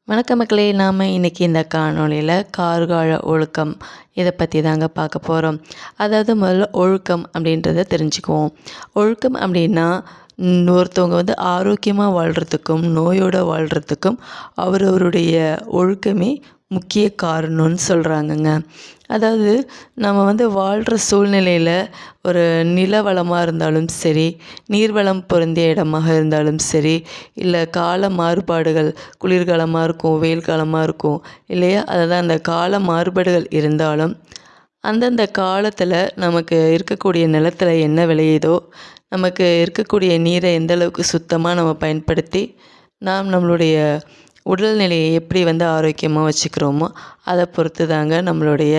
வணக்கம் மக்களே, நாம் இன்றைக்கி இந்த காணொளியில் கார்கால ஒழுக்கம் இதை பற்றி தாங்க பார்க்க போகிறோம். அதாவது முதல்ல ஒழுக்கம் அப்படின்றத தெரிஞ்சுக்குவோம். ஒழுக்கம் அப்படின்னா ஒருத்தவங்க ஆரோக்கியமாக வாழ்கிறதுக்கும் நோயோடு வாழ்கிறதுக்கும் அவரவருடைய ஒழுக்கமே முக்கிய காரணம்னு சொல்கிறாங்கங்க. அதாவது நம்ம வாழ்கிற சூழ்நிலையில் ஒரு நிலவளமாக இருந்தாலும் சரி, நீர்வளம் பொருந்திய இடமாக இருந்தாலும் சரி, இல்லை கால மாறுபாடுகள், குளிர்காலமாக இருக்கும், வெயில் காலமாக இருக்கும் இல்லையா, அதுதான் அந்த கால மாறுபாடுகள் இருந்தாலும் அந்தந்த காலத்தில் நமக்கு இருக்கக்கூடிய நிலத்தில் என்ன விளையுதோ, நமக்கு இருக்கக்கூடிய நீரை எந்தளவுக்கு சுத்தமாக நம்ம பயன்படுத்தி நாம் நம்மளுடைய உடல்நிலையை எப்படி ஆரோக்கியமாக வச்சுக்கிறோமோ அதை பொறுத்து தாங்க நம்மளுடைய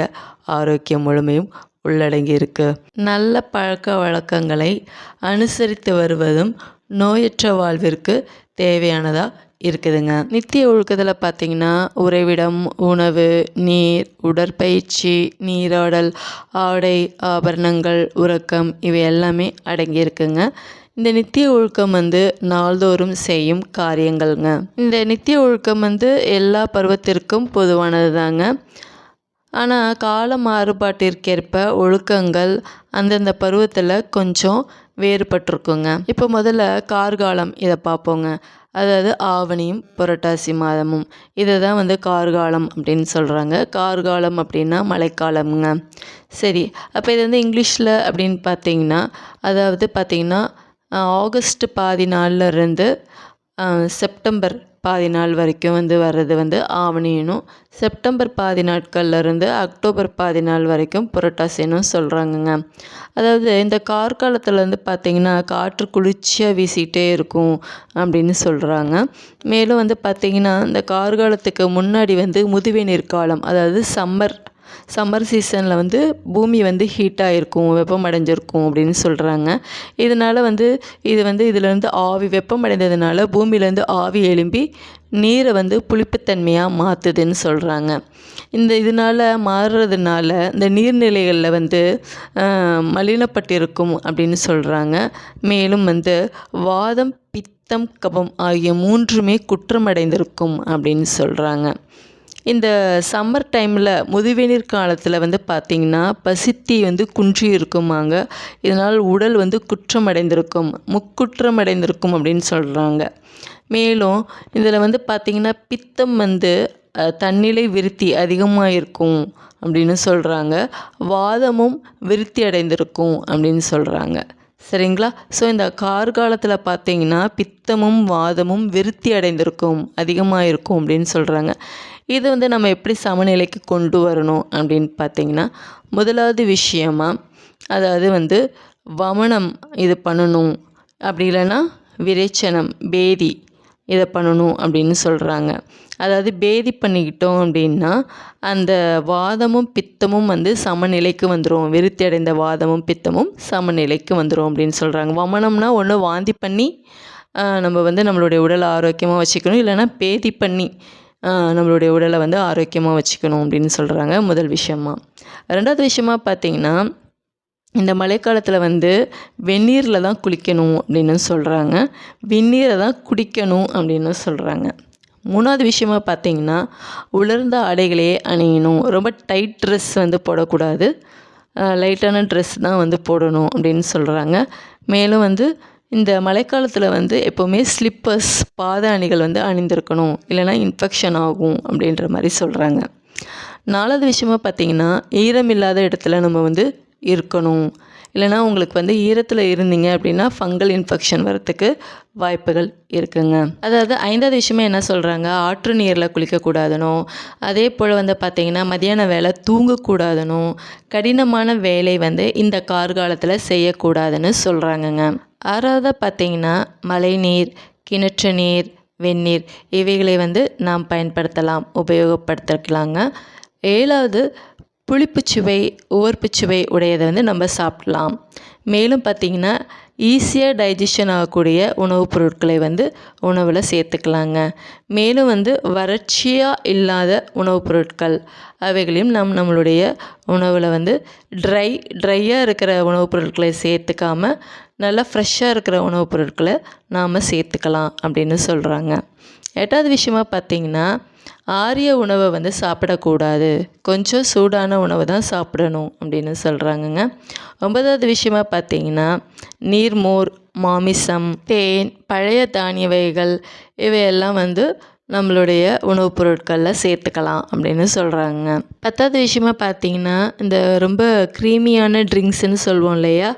ஆரோக்கியம் முழுமையும் உள்ளடங்கி இருக்குது. நல்ல பழக்க வழக்கங்களை அனுசரித்து வருவதும் நோயற்ற வாழ்விற்கு தேவையானதாக இருக்குதுங்க. நித்திய ஒழுக்கத்தில் பார்த்திங்கன்னா உறைவிடம், உணவு, நீர், உடற்பயிற்சி, நீராடல், ஆடை, ஆபரணங்கள், உறக்கம் இவை எல்லாமே அடங்கியிருக்குங்க. இந்த நித்திய ஒழுக்கம் நாள்தோறும் செய்யும் காரியங்கள்ங்க. இந்த நித்திய ஒழுக்கம் எல்லா பருவத்திற்கும் பொதுவானது தாங்க. ஆனால் கால மாறுபாட்டிற்கேற்ப ஒழுக்கங்கள் அந்தந்த பருவத்தில் கொஞ்சம் வேறுபட்டிருக்குங்க. இப்போ முதல்ல கார்காலம் இதை பார்ப்போங்க. அதாவது ஆவணியும் புரட்டாசி மாதமும் இதை தான் கார்காலம் அப்படின்னு சொல்கிறாங்க. கார்காலம் அப்படின்னா மழைக்காலம்ங்க. சரி, அப்போ இது இங்கிலீஷில் அப்படின்னு பார்த்தீங்கன்னா, அதாவது பார்த்திங்கன்னா ஆகஸ்ட் பாதி நாள்லேருந்து செப்டம்பர் பாதி நாள் வரைக்கும் வர்றது ஆவணினும், செப்டம்பர் பாதி நாட்கள்லேருந்து அக்டோபர் பாதி நாள் வரைக்கும் புரட்டாசினும் சொல்கிறாங்கங்க. அதாவது இந்த கார்காலத்தில் பார்த்திங்கன்னா காற்று குளிர்ச்சியாக வீசிகிட்டே இருக்கும் அப்படின்னு சொல்கிறாங்க. மேலும் பார்த்திங்கன்னா இந்த கார்காலத்துக்கு முன்னாடி முதுமை நீர்காலம், அதாவது சம்மர் சீசனில் பூமி ஹீட்டாக இருக்கும், வெப்பமடைஞ்சிருக்கும் அப்படின்னு சொல்கிறாங்க. இதனால் இதிலேருந்து ஆவி வெப்பமடைந்ததுனால பூமியிலேருந்து ஆவி எழும்பி நீரை புளிப்புத்தன்மையாக மாற்றுதுன்னு சொல்கிறாங்க. இதனால் மாறுறதுனால இந்த நீர்நிலைகளில் மலினப்பட்டிருக்கும் அப்படின்னு சொல்கிறாங்க. மேலும் வாதம், பித்தம், கபம் ஆகிய மூன்றுமே குற்றமடைந்திருக்கும் அப்படின்னு சொல்கிறாங்க. இந்த சம்மர் டைமில் முதுவேநீர் காலத்தில் பார்த்திங்கன்னா பசித்தி குன்றி இருக்குமாங்க. இதனால் உடல் குற்றமடைந்திருக்கும், முக்குற்றமடைந்திருக்கும் அப்படின்னு சொல்கிறாங்க. மேலும் இதில் பார்த்திங்கன்னா பித்தம் தன்னிலை விருத்தி அதிகமாக இருக்கும் அப்படின்னு சொல்கிறாங்க. வாதமும் விருத்தி அடைந்திருக்கும் அப்படின்னு சொல்கிறாங்க. சரிங்களா? ஸோ இந்த கார்காலத்தில் பார்த்திங்கன்னா பித்தமும் வாதமும் விருத்தி அடைந்திருக்கும், அதிகமாக இருக்கும் அப்படின்னு சொல்கிறாங்க. இது நம்ம எப்படி சமநிலைக்கு கொண்டு வரணும் அப்படின்னு பார்த்திங்கன்னா, முதலாவது விஷயமா அதாவது வமனம் இது பண்ணணும், அப்படி இல்லைன்னா விரேச்சனம், பேதி இதை பண்ணணும் அப்படின்னு சொல்கிறாங்க. அதாவது பேதி பண்ணிக்கிட்டோம் அப்படின்னா அந்த வாதமும் பித்தமும் சமநிலைக்கு வந்துடும், விருத்தி அடைந்த வாதமும் பித்தமும் சமநிலைக்கு வந்துடும் அப்படின்னு சொல்கிறாங்க. வமனம்னா ஒன்று வாந்தி பண்ணி நம்ம நம்மளுடைய உடலை ஆரோக்கியமாக வச்சுக்கணும், இல்லைன்னா பேதி பண்ணி நம்மளுடைய உடலை ஆரோக்கியமாக வச்சுக்கணும் அப்படின்னு சொல்கிறாங்க. முதல் விஷயமா. ரெண்டாவது விஷயமா பார்த்திங்கன்னா, இந்த மழைக்காலத்தில் வெந்நீரில் தான் குளிக்கணும் அப்படின்னு சொல்கிறாங்க. வெந்நீரை தான் குடிக்கணும் அப்படின்னு சொல்கிறாங்க. மூணாவது விஷயமா பார்த்திங்கன்னா, உலர்ந்த ஆடைகளையே அணியணும், ரொம்ப டைட் ட்ரெஸ் போடக்கூடாது, லைட்டான ட்ரெஸ் தான் போடணும் அப்படின்னு சொல்கிறாங்க. மேலும் இந்த மழைக்காலத்தில் எப்போவுமே ஸ்லிப்பர்ஸ், பாத அணிகள் அணிந்திருக்கணும், இல்லைனா இன்ஃபெக்ஷன் ஆகும் அப்படின்ற மாதிரி சொல்கிறாங்க. நாலாவது விஷயமா பார்த்திங்கன்னா, ஈரம் இல்லாத இடத்துல நம்ம இருக்கணும், இல்லைனா உங்களுக்கு ஈரத்தில் இருந்தீங்க அப்படின்னா ஃபங்கல் இன்ஃபெக்ஷன் வரத்துக்கு வாய்ப்புகள் இருக்குங்க. அதாவது ஐந்தாவது விஷயமே என்ன சொல்கிறாங்க, ஆற்று நீரில் குளிக்கக்கூடாதுனோ, அதே போல் பார்த்திங்கன்னா மதியான வேலை தூங்கக்கூடாதுனோ, கடினமான வேலை இந்த கார்காலத்தில் செய்யக்கூடாதுன்னு சொல்கிறாங்கங்க. ஆறாவதாக பார்த்திங்கன்னா மழை நீர், கிணற்று நீர், வெந்நீர் இவைகளை நாம் பயன்படுத்தலாம், உபயோகப்படுத்திக்கலாங்க. ஏழாவது புளிப்புச்சுவை, உவர்ப்புச்சுவை உடையதை நம்ம சாப்பிடலாம். மேலும் பார்த்திங்கன்னா ஈஸியாக டைஜஷன் ஆகக்கூடிய உணவுப் பொருட்களை உணவில் சேர்த்துக்கலாங்க. மேலும் வறட்சியாக இல்லாத உணவுப் பொருட்கள் அவைகளையும் நம்மளுடைய உணவில் ட்ரையாக இருக்கிற உணவுப் பொருட்களை சேர்த்துக்காமல் நல்லா ஃப்ரெஷ்ஷாக இருக்கிற உணவுப் பொருட்களை நாம் சேர்த்துக்கலாம் அப்படின்னு சொல்கிறாங்க. எட்டாவது விஷயமா பார்த்திங்கன்னா, ஆரிய உணவை வந்து சாப்பிடக்கூடாது, கொஞ்சம் சூடான உணவு தான் சாப்பிடணும் அப்படின்னு சொல்கிறாங்கங்க. 9வது விஷயமா பார்த்தீங்கன்னா நீர்மோர், மாமிசம், தேன், பழைய தானிய வகைகள் இவையெல்லாம் வந்து நம்மளுடைய உணவுப் பொருட்களில் சேர்த்துக்கலாம் அப்படின்னு சொல்கிறாங்க. 10வது விஷயமா பார்த்தீங்கன்னா இந்த ரொம்ப க்ரீமியான ட்ரிங்க்ஸ்ன்னு சொல்லுவோம் இல்லையா,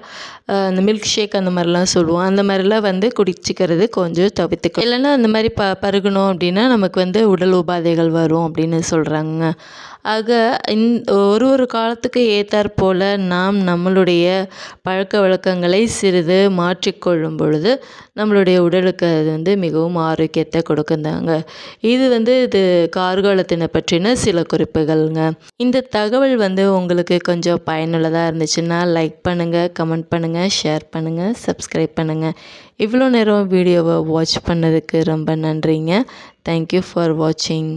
இந்த மில்க் ஷேக் அந்த மாதிரிலாம் சொல்லுவோம், அந்த மாதிரிலாம் வந்து குடிச்சிக்கிறது கொஞ்சம் தவிர்த்துக்கணும். இல்லைன்னா அந்த மாதிரி பருகணும் அப்படின்னா நமக்கு வந்து உடல் உபாதைகள் வரும் அப்படின்னு சொல்கிறாங்க. ஆக ஒரு காலத்துக்கு ஏற்றாற்போல் நாம் நம்மளுடைய பழக்க வழக்கங்களை சிறிது மாற்றிக்கொள்ளும் பொழுது நம்மளுடைய உடலுக்கு அது வந்து மிகவும் ஆரோக்கியத்தை கொடுக்குந்தாங்க. இது கார்காலத்தினை பற்றின சில குறிப்புகள்ங்க. இந்த தகவல் வந்து உங்களுக்கு கொஞ்சம் பயனுள்ளதாக இருந்துச்சுன்னா லைக் பண்ணுங்கள், கமெண்ட் பண்ணுங்கள், ஷேர் பண்ணுங்கள், சப்ஸ்கிரைப் பண்ணுங்கள். இவ்வளோ நேரம் வீடியோவை வாட்ச் பண்ணதுக்கு ரொம்ப நன்றிங்க. தேங்க்யூ ஃபார் வாட்சிங்.